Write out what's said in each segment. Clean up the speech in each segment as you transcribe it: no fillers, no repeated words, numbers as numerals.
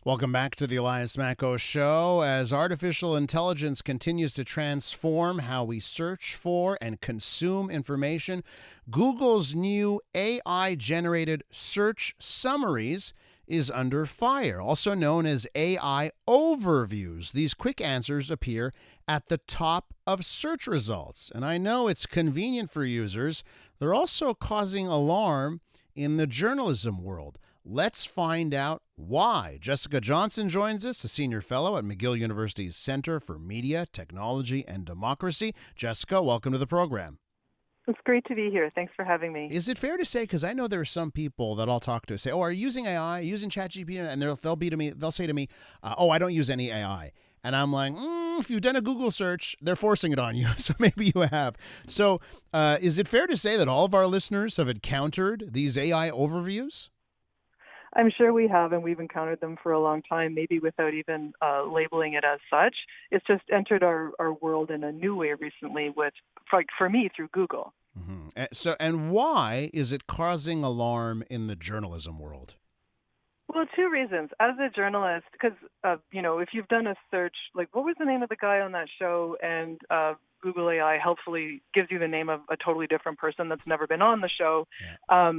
Welcome back to the Elias Macko Show. As artificial intelligence continues to transform how we search for and consume information, Google's new AI generated search summaries is under fire, also known as AI overviews. These quick answers appear at the top of search results. And I know it's convenient for users. They're also causing alarm in the journalism world. Let's find out why. Jessica Johnson joins us, a senior fellow at McGill University's Center for Media, Technology, and Democracy. Jessica, welcome to the program. It's great to be here. Thanks for having me. Is it fair to say, because I know there are some people that I'll talk to say, "Oh, are you using AI? Are you using ChatGPT?" And they'll say to me, "Oh, I don't use any AI." And I'm like, if you've done a Google search, they're forcing it on you. So maybe you have. So is it fair to say that all of our listeners have encountered these AI overviews? I'm sure we have, and we've encountered them for a long time, maybe without even labeling it as such. It's just entered our world in a new way recently for me, through Google. Mm-hmm. And why is it causing alarm in the journalism world? Well, two reasons. As a journalist, because, if you've done a search, like what was the name of the guy on that show, and Google AI helpfully gives you the name of a totally different person that's never been on the show. Yeah.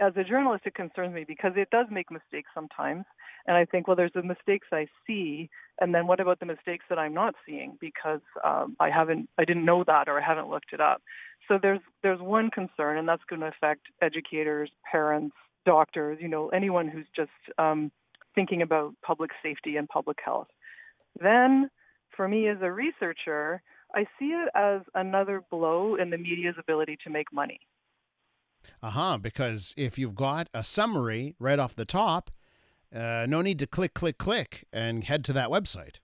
As a journalist, it concerns me because it does make mistakes sometimes. And I think, well, there's the mistakes I see, and then what about the mistakes that I'm not seeing because I didn't know that, or I haven't looked it up. So there's one concern, and that's going to affect educators, parents, doctors, anyone who's just thinking about public safety and public health. Then, for me as a researcher, I see it as another blow in the media's ability to make money. Because if you've got a summary right off the top, no need to click, and head to that website.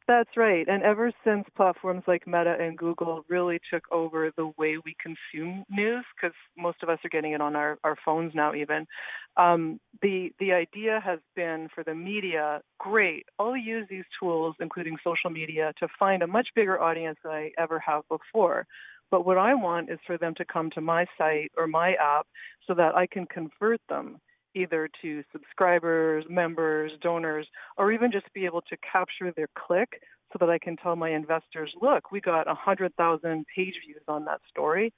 That's right. And ever since platforms like Meta and Google really took over the way we consume news, because most of us are getting it on our phones now even, the idea has been for the media, great, I'll use these tools, including social media, to find a much bigger audience than I ever have before. But what I want is for them to come to my site or my app so that I can convert them either to subscribers, members, donors, or even just be able to capture their click so that I can tell my investors, look, we got 100,000 page views on that story.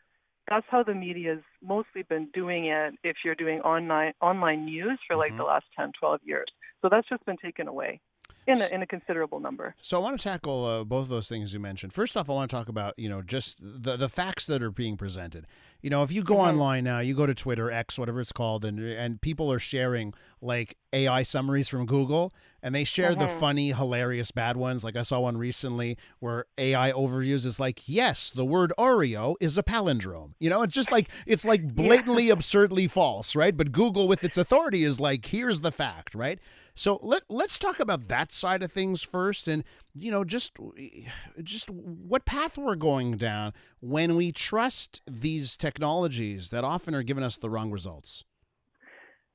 That's how the media's mostly been doing it if you're doing online news for like the last 10, 12 years. So that's just been taken away in a considerable number. So I want to tackle both of those things you mentioned. First off, I want to talk about, just the facts that are being presented. If you go online now, you go to Twitter, X, whatever it's called, and people are sharing like AI summaries from Google, and they share the funny, hilarious, bad ones. Like I saw one recently where AI overviews is like, yes, the word Oreo is a palindrome. It's just like, it's like blatantly, absurdly false, right? But Google with its authority is like, here's the fact, right? So let's talk about that side of things first, and just what path we're going down when we trust these technologies that often are giving us the wrong results.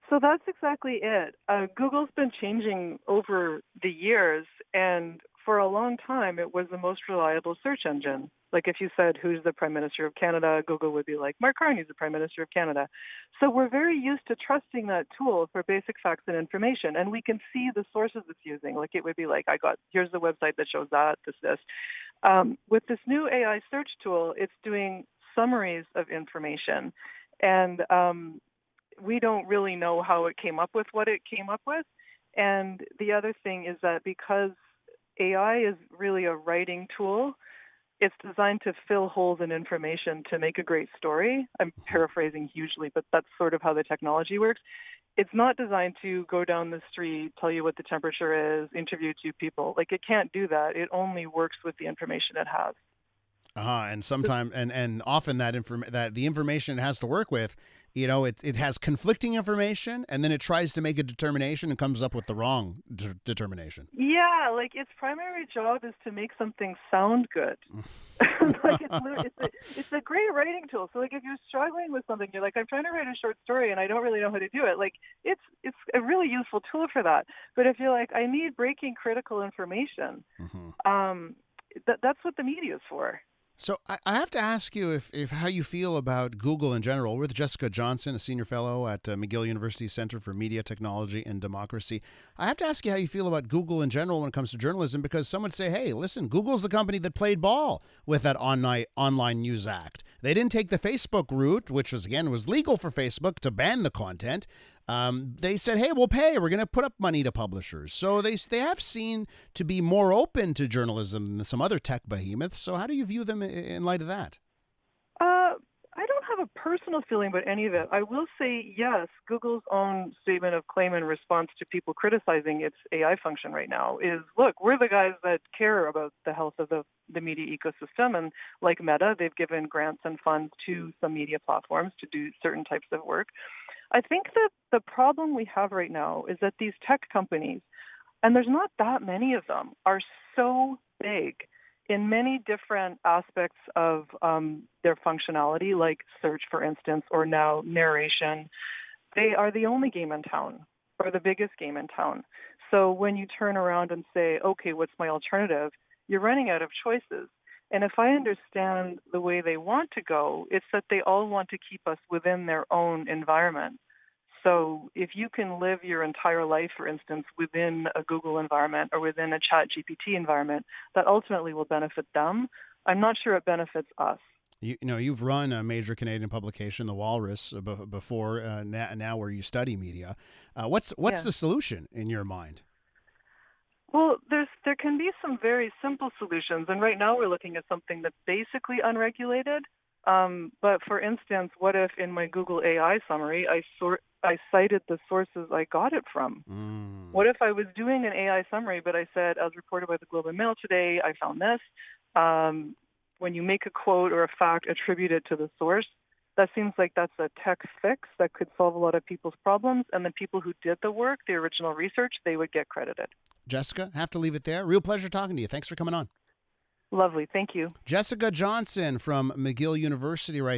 So that's exactly it. Google's been changing over the years, and for a long time, it was the most reliable search engine. Like if you said, who's the Prime Minister of Canada, Google would be like, Mark Carney's the Prime Minister of Canada. So we're very used to trusting that tool for basic facts and information, and we can see the sources it's using. Like it would be like, here's the website that shows that, this. With this new AI search tool, it's doing summaries of information, and we don't really know how it came up with what it came up with. And the other thing is that because AI is really a writing tool, it's designed to fill holes in information to make a great story. I'm paraphrasing hugely, but that's sort of how the technology works. It's not designed to go down the street, tell you what the temperature is, interview two people. Like it can't do that. It only works with the information it has. And sometimes, and often that the information it has to work with, it has conflicting information, and then it tries to make a determination and comes up with the wrong determination. Yeah, like its primary job is to make something sound good. Like it's a great writing tool. So like if you're struggling with something, you're like, I'm trying to write a short story and I don't really know how to do it. Like it's a really useful tool for that. But if you're like, I need breaking critical information, that's what the media is for. So I have to ask you if how you feel about Google in general. We're with Jessica Johnson, a senior fellow at McGill University Center for Media Technology and Democracy. I have to ask you how you feel about Google in general when it comes to journalism, because some would say, hey, listen, Google's the company that played ball with that online News Act. They didn't take the Facebook route, which was legal for Facebook to ban the content. They said, hey, we'll pay. We're going to put up money to publishers. So they have seen to be more open to journalism than some other tech behemoths. So how do you view them in light of that? I don't have a personal feeling about any of it. I will say, yes, Google's own statement of claim in response to people criticizing its AI function right now is, look, we're the guys that care about the health of the media ecosystem. And like Meta, they've given grants and funds to some media platforms to do certain types of work. I think that the problem we have right now is that these tech companies, and there's not that many of them, are so big in many different aspects of their functionality, like search, for instance, or now narration. They are the only game in town, or the biggest game in town. So when you turn around and say, okay, what's my alternative? You're running out of choices. And if I understand the way they want to go, it's that they all want to keep us within their own environment. So if you can live your entire life, for instance, within a Google environment or within a ChatGPT environment, that ultimately will benefit them. I'm not sure it benefits us. You've run a major Canadian publication, The Walrus, before now where you study media. What's Yeah. the solution in your mind? Well, there can be some very simple solutions, and right now we're looking at something that's basically unregulated. But for instance, what if in my Google AI summary I cited the sources I got it from? Mm. What if I was doing an AI summary, but I said, as reported by the Globe and Mail today, I found this. When you make a quote or a fact, attribute it to the source. That seems like that's a tech fix that could solve a lot of people's problems. And the people who did the work, the original research, they would get credited. Jessica, have to leave it there. Real pleasure talking to you. Thanks for coming on. Lovely. Thank you. Jessica Johnson from McGill University right